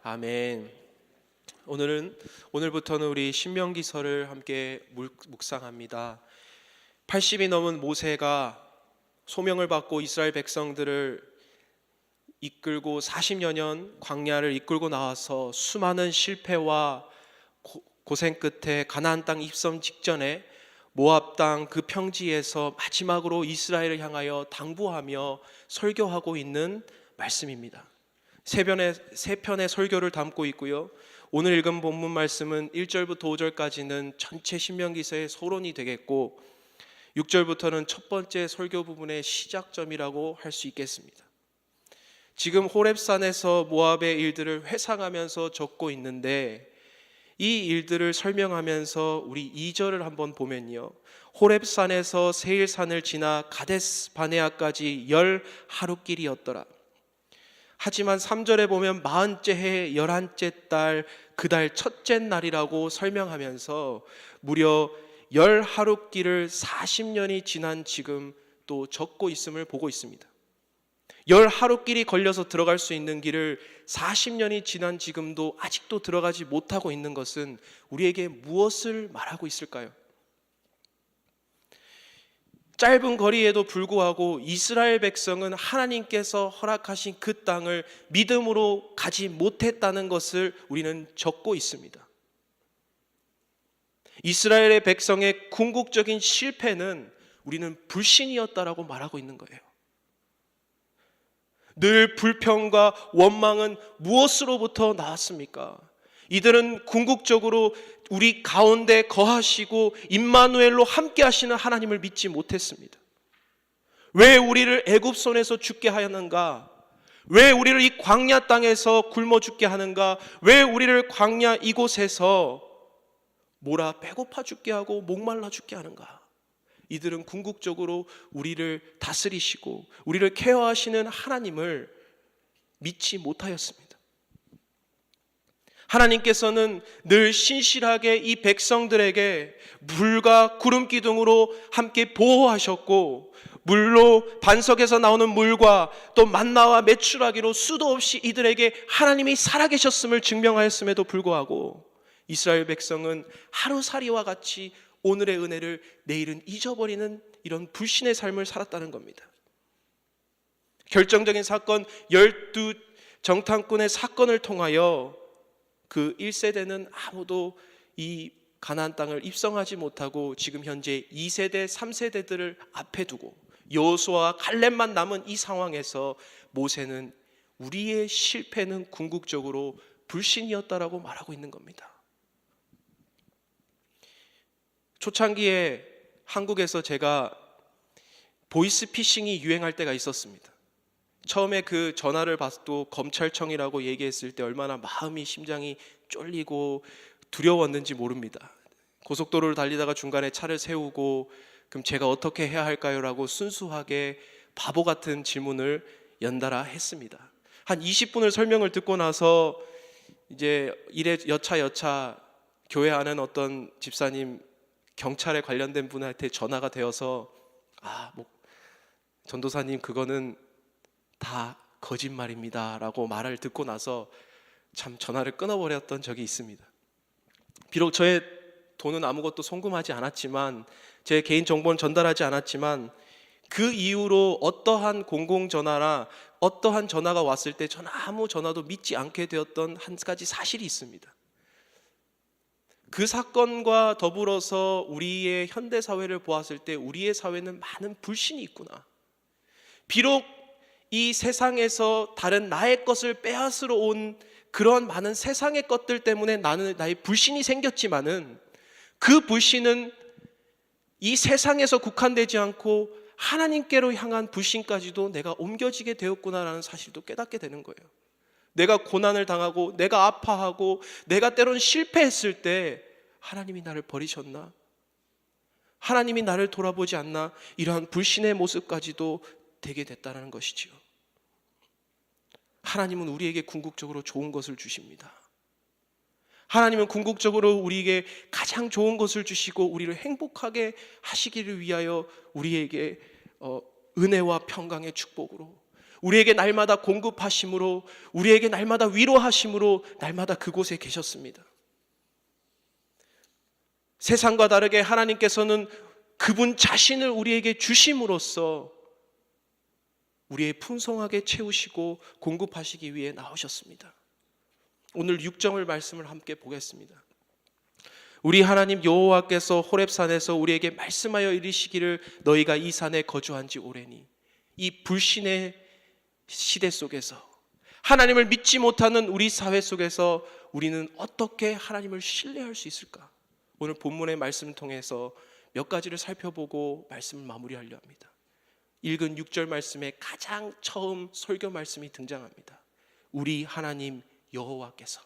아멘. 오늘부터는 우리 신명기서를 함께 묵상합니다. 80이 넘은 모세가 소명을 받고 이스라엘 백성들을 이끌고 40여 년 광야를 이끌고 나와서 수많은 실패와 고생 끝에 가나안 땅 입성 직전에 모압 땅 그 평지에서 마지막으로 이스라엘을 향하여 당부하며 설교하고 있는 말씀입니다. 세 편의 설교를 담고 있고요. 오늘 읽은 본문 말씀은 1절부터 5절까지는 전체 신명기서의 서론이 되겠고 6절부터는 첫 번째 설교 부분의 시작점이라고 할 수 있겠습니다. 지금 호렙산에서 모압의 일들을 회상하면서 적고 있는데 이 일들을 설명하면서 우리 2절을 한번 보면요, 호렙산에서 세일산을 지나 가데스 바네아까지 10하루길이었더라. 하지만 3절에 보면 40째 해 11째 달 그 달 첫째 날이라고 설명하면서 무려 10하루길을 40년이 지난 지금 또 적고 있음을 보고 있습니다. 10하루길이 걸려서 들어갈 수 있는 길을 40년이 지난 지금도 아직도 들어가지 못하고 있는 것은 우리에게 무엇을 말하고 있을까요? 짧은 거리에도 불구하고 이스라엘 백성은 하나님께서 허락하신 그 땅을 믿음으로 가지 못했다는 것을 우리는 적고 있습니다. 이스라엘의 백성의 궁극적인 실패는 우리는 불신이었다라고 말하고 있는 거예요. 늘 불평과 원망은 무엇으로부터 나왔습니까? 이들은 궁극적으로 우리 가운데 거하시고 임마누엘로 함께 하시는 하나님을 믿지 못했습니다. 왜 우리를 애굽 손에서 죽게 하였는가? 왜 우리를 이 광야 땅에서 굶어 죽게 하는가? 왜 우리를 광야 이곳에서 몰아 배고파 죽게 하고 목말라 죽게 하는가? 이들은 궁극적으로 우리를 다스리시고 우리를 케어하시는 하나님을 믿지 못하였습니다. 하나님께서는 늘 신실하게 이 백성들에게 물과 구름 기둥으로 함께 보호하셨고, 물로 반석에서 나오는 물과 또 만나와 메추라기로 수도 없이 이들에게 하나님이 살아계셨음을 증명하였음에도 불구하고 이스라엘 백성은 하루살이와 같이 오늘의 은혜를 내일은 잊어버리는 이런 불신의 삶을 살았다는 겁니다. 결정적인 사건 12 정탐꾼의 사건을 통하여 그 1세대는 아무도 이 가나안 땅을 입성하지 못하고 지금 현재 2세대, 3세대들을 앞에 두고 여호수아와 갈렙만 남은 이 상황에서 모세는 우리의 실패는 궁극적으로 불신이었다라고 말하고 있는 겁니다. 초창기에 한국에서 제가 보이스피싱이 유행할 때가 있었습니다. 처음에 그 전화를 받고 검찰청이라고 얘기했을 때 얼마나 마음이 심장이 쫄리고 두려웠는지 모릅니다. 고속도로를 달리다가 중간에 차를 세우고 그럼 제가 어떻게 해야 할까요? 라고 순수하게 바보 같은 질문을 연달아 했습니다. 한 20분을 설명을 듣고 나서 이제 일에 여차 교회 아는 어떤 집사님, 경찰에 관련된 분한테 전화가 되어서 전도사님 그거는 다 거짓말입니다 라고 말을 듣고 나서 참 전화를 끊어버렸던 적이 있습니다. 비록 저의 돈은 아무것도 송금하지 않았지만, 제 개인 정보는 전달하지 않았지만 그 이후로 어떠한 공공전화나 어떠한 전화가 왔을 때 저는 아무 전화도 믿지 않게 되었던 한 가지 사실이 있습니다. 그 사건과 더불어서 우리의 현대사회를 보았을 때 우리의 사회는 많은 불신이 있구나. 비록 이 세상에서 다른 나의 것을 빼앗으러 온 그런 많은 세상의 것들 때문에 나의 불신이 생겼지만은 그 불신은 이 세상에서 국한되지 않고 하나님께로 향한 불신까지도 내가 옮겨지게 되었구나라는 사실도 깨닫게 되는 거예요. 내가 고난을 당하고 내가 아파하고 내가 때론 실패했을 때 하나님이 나를 버리셨나? 하나님이 나를 돌아보지 않나? 이러한 불신의 모습까지도 되게 됐다는 것이지요. 하나님은 우리에게 궁극적으로 좋은 것을 주십니다. 하나님은 궁극적으로 우리에게 가장 좋은 것을 주시고 우리를 행복하게 하시기를 위하여 우리에게 은혜와 평강의 축복으로 우리에게 날마다 공급하심으로, 우리에게 날마다 위로하심으로 날마다 그곳에 계셨습니다. 세상과 다르게 하나님께서는 그분 자신을 우리에게 주심으로써 우리의 풍성하게 채우시고 공급하시기 위해 나오셨습니다. 오늘 6절 말씀을 함께 보겠습니다. 우리 하나님 여호와께서 호렙산에서 우리에게 말씀하여 이르시기를 너희가 이 산에 거주한 지 오래니. 이 불신의 시대 속에서, 하나님을 믿지 못하는 우리 사회 속에서 우리는 어떻게 하나님을 신뢰할 수 있을까? 오늘 본문의 말씀을 통해서 몇 가지를 살펴보고 말씀을 마무리하려 합니다. 읽은 6절 말씀에 가장 처음 설교 말씀이 등장합니다. 우리 하나님 여호와께서.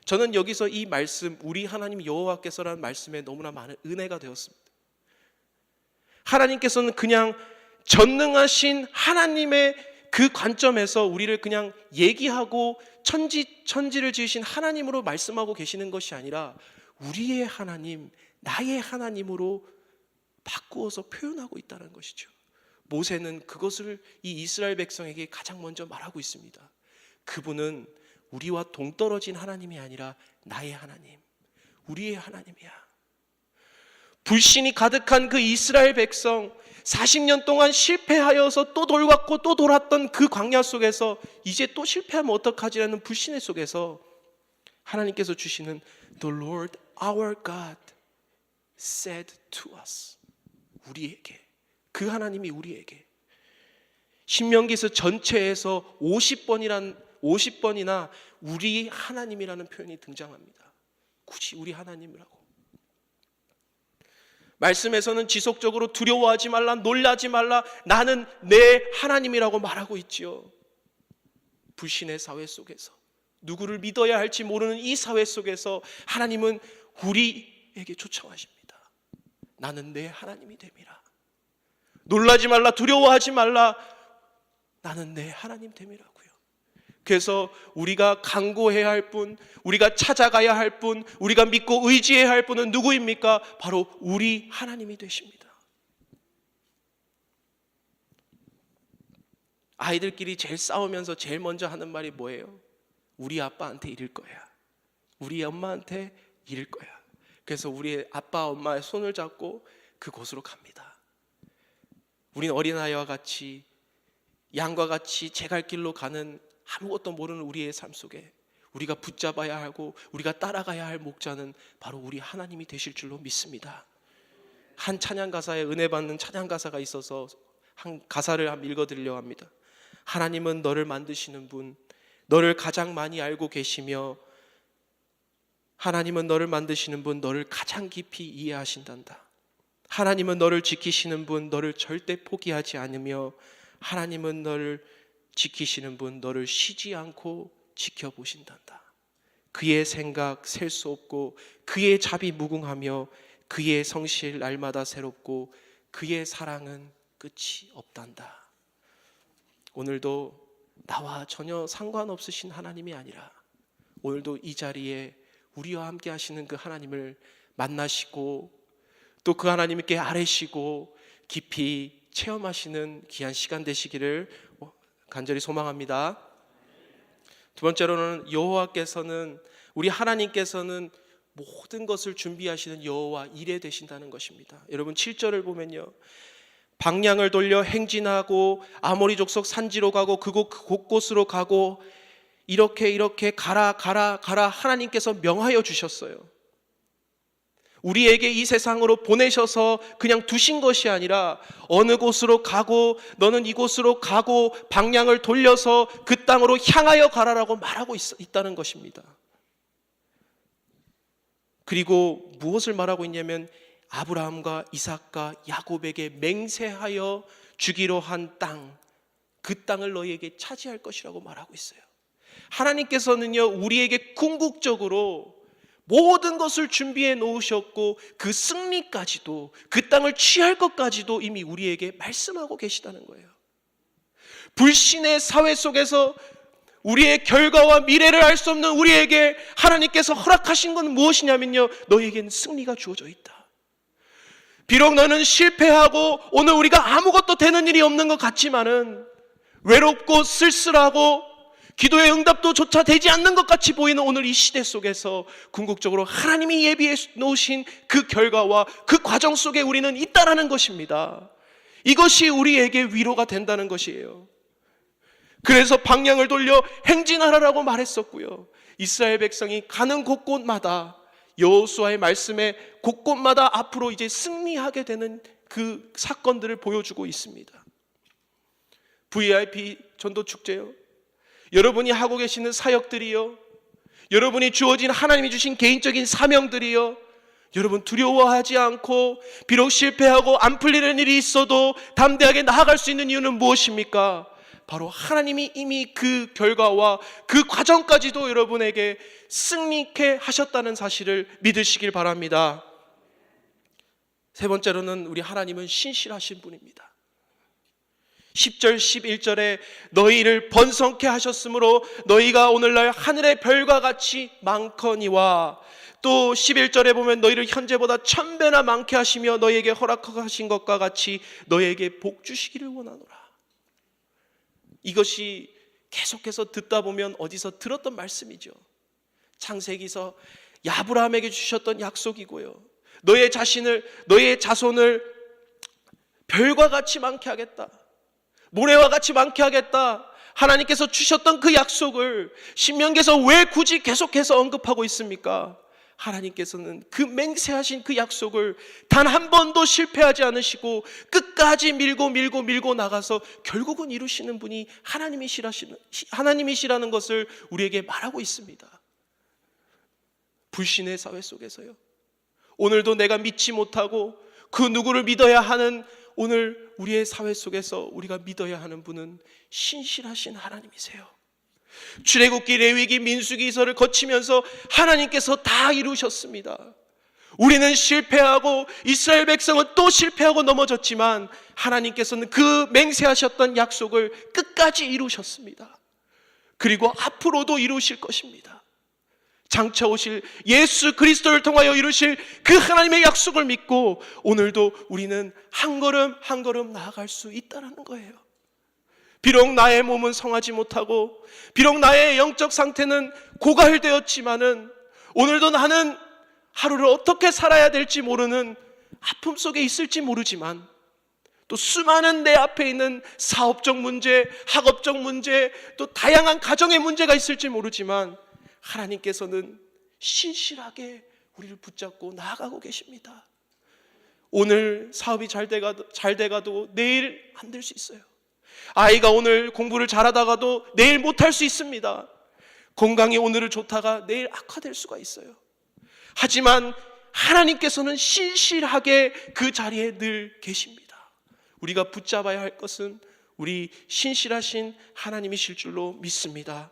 저는 여기서 이 말씀, 우리 하나님 여호와께서라는 말씀에 너무나 많은 은혜가 되었습니다. 하나님께서는 그냥 전능하신 하나님의 그 관점에서 우리를 그냥 얘기하고 천지를 지으신 하나님으로 말씀하고 계시는 것이 아니라 우리의 하나님, 나의 하나님으로 바꾸어서 표현하고 있다는 것이죠. 모세는 그것을 이 이스라엘 백성에게 가장 먼저 말하고 있습니다. 그분은 우리와 동떨어진 하나님이 아니라 나의 하나님, 우리의 하나님이야. 불신이 가득한 그 이스라엘 백성, 40년 동안 실패하여서 또 돌았고 또 돌았던 그 광야 속에서 이제 또 실패하면 어떡하지라는 불신의 속에서 하나님께서 주시는 The Lord our God said to us, 우리에게, 그 하나님이 우리에게. 신명기서 전체에서 50번이나 우리 하나님이라는 표현이 등장합니다. 굳이 우리 하나님이라고. 말씀에서는 지속적으로 두려워하지 말라, 놀라지 말라, 나는 내 하나님이라고 말하고 있지요. 불신의 사회 속에서, 누구를 믿어야 할지 모르는 이 사회 속에서 하나님은 우리에게 초청하십니다. 나는 내 하나님이 됨이라. 놀라지 말라, 두려워하지 말라, 나는 내 하나님 됨이라고요. 그래서 우리가 간구해야 할 분, 우리가 찾아가야 할 분, 우리가 믿고 의지해야 할 분은 누구입니까? 바로 우리 하나님이 되십니다. 아이들끼리 제일 싸우면서 제일 먼저 하는 말이 뭐예요? 우리 아빠한테 이럴 거야, 우리 엄마한테 이럴 거야. 그래서 우리 아빠 엄마의 손을 잡고 그곳으로 갑니다. 우린 어린아이와 같이, 양과 같이 제 갈 길로 가는 아무것도 모르는 우리의 삶 속에 우리가 붙잡아야 하고 우리가 따라가야 할 목자는 바로 우리 하나님이 되실 줄로 믿습니다. 한 찬양 가사에 은혜 받는 찬양 가사가 있어서 한 가사를 한번 읽어드리려고 합니다. 하나님은 너를 만드시는 분, 너를 가장 많이 알고 계시며, 하나님은 너를 만드시는 분, 너를 가장 깊이 이해하신단다. 하나님은 너를 지키시는 분, 너를 절대 포기하지 않으며, 하나님은 너를 지키시는 분, 너를 쉬지 않고 지켜보신단다. 그의 생각 셀 수 없고, 그의 자비 무궁하며, 그의 성실 날마다 새롭고, 그의 사랑은 끝이 없단다. 오늘도 나와 전혀 상관없으신 하나님이 아니라 오늘도 이 자리에 우리와 함께 하시는 그 하나님을 만나시고 또 그 하나님께 아뢰시고 깊이 체험하시는 귀한 시간 되시기를 간절히 소망합니다. 두 번째로는 여호와께서는, 우리 하나님께서는 모든 것을 준비하시는 여호와 이레 되신다는 것입니다. 여러분 7절을 보면요, 방향을 돌려 행진하고 아모리 족속 산지로 가고 그곳 곳곳으로 가고 이렇게 가라 하나님께서 명하여 주셨어요. 우리에게 이 세상으로 보내셔서 그냥 두신 것이 아니라 어느 곳으로 가고 너는 이곳으로 가고 방향을 돌려서 그 땅으로 향하여 가라라고 말하고 있다는 것입니다. 그리고 무엇을 말하고 있냐면 아브라함과 이삭과 야곱에게 맹세하여 주기로 한 땅, 그 땅을 너희에게 차지할 것이라고 말하고 있어요. 하나님께서는요, 우리에게 궁극적으로 모든 것을 준비해 놓으셨고 그 승리까지도, 그 땅을 취할 것까지도 이미 우리에게 말씀하고 계시다는 거예요. 불신의 사회 속에서 우리의 결과와 미래를 알 수 없는 우리에게 하나님께서 허락하신 건 무엇이냐면요, 너희에게는 승리가 주어져 있다. 비록 너는 실패하고 오늘 우리가 아무것도 되는 일이 없는 것 같지만은 외롭고 쓸쓸하고 기도의 응답도 조차 되지 않는 것 같이 보이는 오늘 이 시대 속에서 궁극적으로 하나님이 예비해 놓으신 그 결과와 그 과정 속에 우리는 있다라는 것입니다. 이것이 우리에게 위로가 된다는 것이에요. 그래서 방향을 돌려 행진하라라고 말했었고요. 이스라엘 백성이 가는 곳곳마다 여호수아의 말씀에 곳곳마다 앞으로 이제 승리하게 되는 그 사건들을 보여주고 있습니다. VIP 전도축제요, 여러분이 하고 계시는 사역들이요, 여러분이 주어진 하나님이 주신 개인적인 사명들이요, 여러분 두려워하지 않고 비록 실패하고 안 풀리는 일이 있어도 담대하게 나아갈 수 있는 이유는 무엇입니까? 바로 하나님이 이미 그 결과와 그 과정까지도 여러분에게 승리케 하셨다는 사실을 믿으시길 바랍니다. 세 번째로는 우리 하나님은 신실하신 분입니다. 10절 11절에 너희를 번성케 하셨으므로 너희가 오늘날 하늘의 별과 같이 많거니와, 또 11절에 보면 너희를 현재보다 1000배나 많게 하시며 너희에게 허락하신 것과 같이 너희에게 복 주시기를 원하노라. 이것이 계속해서 듣다 보면 어디서 들었던 말씀이죠. 창세기서 아브라함에게 주셨던 약속이고요. 너의 자손을 별과 같이 많게 하겠다, 모래와 같이 많게 하겠다, 하나님께서 주셨던 그 약속을 신명기에서 왜 굳이 계속해서 언급하고 있습니까? 하나님께서는 그 맹세하신 그 약속을 단 한 번도 실패하지 않으시고 끝까지 밀고 나가서 결국은 이루시는 분이 하나님이시라는 것을 우리에게 말하고 있습니다. 불신의 사회 속에서요, 오늘도 내가 믿지 못하고 그 누구를 믿어야 하는 오늘 우리의 사회 속에서 우리가 믿어야 하는 분은 신실하신 하나님이세요. 출애굽기, 레위기, 민수기서를 거치면서 하나님께서 다 이루셨습니다. 우리는 실패하고 이스라엘 백성은 또 실패하고 넘어졌지만 하나님께서는 그 맹세하셨던 약속을 끝까지 이루셨습니다. 그리고 앞으로도 이루실 것입니다. 장차 오실 예수 그리스도를 통하여 이루실 그 하나님의 약속을 믿고 오늘도 우리는 한 걸음 한 걸음 나아갈 수 있다는 거예요. 비록 나의 몸은 성하지 못하고 비록 나의 영적 상태는 고갈되었지만은 오늘도 나는 하루를 어떻게 살아야 될지 모르는 아픔 속에 있을지 모르지만, 또 수많은 내 앞에 있는 사업적 문제, 학업적 문제, 또 다양한 가정의 문제가 있을지 모르지만 하나님께서는 신실하게 우리를 붙잡고 나아가고 계십니다. 오늘 사업이 잘 돼가도 내일 안 될 수 있어요. 아이가 오늘 공부를 잘하다가도 내일 못할 수 있습니다. 건강이 오늘은 좋다가 내일 악화될 수가 있어요. 하지만 하나님께서는 신실하게 그 자리에 늘 계십니다. 우리가 붙잡아야 할 것은 우리 신실하신 하나님이실 줄로 믿습니다.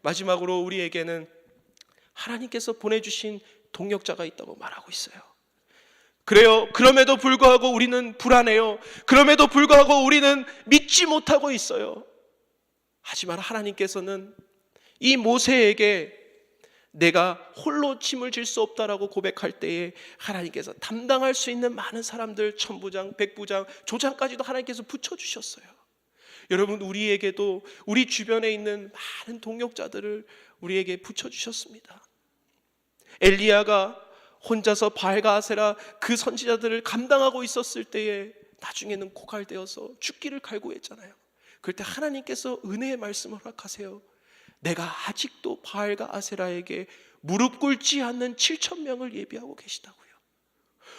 마지막으로 우리에게는 하나님께서 보내주신 동역자가 있다고 말하고 있어요. 그래요. 그럼에도 불구하고 우리는 불안해요. 그럼에도 불구하고 우리는 믿지 못하고 있어요. 하지만 하나님께서는 이 모세에게 내가 홀로 짐을 질 수 없다라고 고백할 때에 하나님께서 담당할 수 있는 많은 사람들, 천부장, 백부장, 조장까지도 하나님께서 붙여주셨어요. 여러분, 우리에게도 우리 주변에 있는 많은 동역자들을 우리에게 붙여주셨습니다. 엘리야가 혼자서 바알과 아세라 그 선지자들을 감당하고 있었을 때에 나중에는 고갈되어서 죽기를 갈구했잖아요. 그럴 때 하나님께서 은혜의 말씀을 허락하세요. 내가 아직도 바알과 아세라에게 무릎 꿇지 않는 7,000명을 예비하고 계시다고요.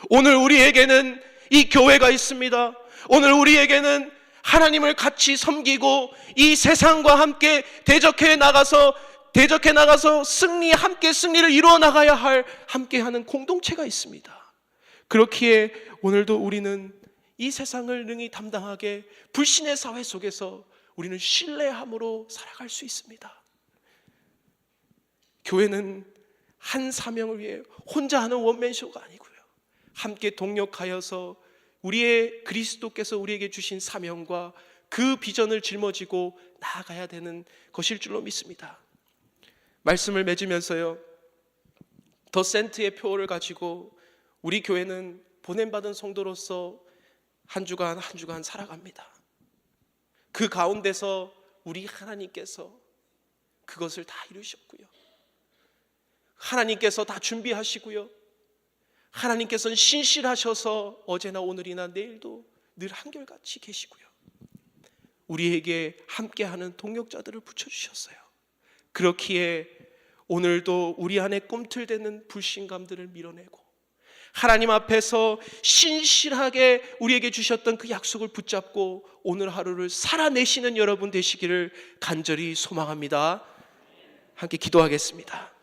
오늘 우리에게는 이 교회가 있습니다. 오늘 우리에게는 하나님을 같이 섬기고 이 세상과 함께 대적해 나가서 함께 승리를 이루어 나가야 할 함께하는 공동체가 있습니다. 그렇기에 오늘도 우리는 이 세상을 능히 담당하게 불신의 사회 속에서 우리는 신뢰함으로 살아갈 수 있습니다. 교회는 한 사명을 위해 혼자 하는 원맨쇼가 아니고요, 함께 동력하여서 우리의 그리스도께서 우리에게 주신 사명과 그 비전을 짊어지고 나아가야 되는 것일 줄로 믿습니다. 말씀을 맺으면서요, 더 센트의 표를 가지고 우리 교회는 보냄받은 성도로서 한 주간 살아갑니다. 그 가운데서 우리 하나님께서 그것을 다 이루셨고요. 하나님께서 다 준비하시고요. 하나님께서는 신실하셔서 어제나 오늘이나 내일도 늘 한결같이 계시고요. 우리에게 함께하는 동역자들을 붙여주셨어요. 그렇기에 오늘도 우리 안에 꿈틀대는 불신감들을 밀어내고 하나님 앞에서 신실하게 우리에게 주셨던 그 약속을 붙잡고 오늘 하루를 살아내시는 여러분 되시기를 간절히 소망합니다. 함께 기도하겠습니다.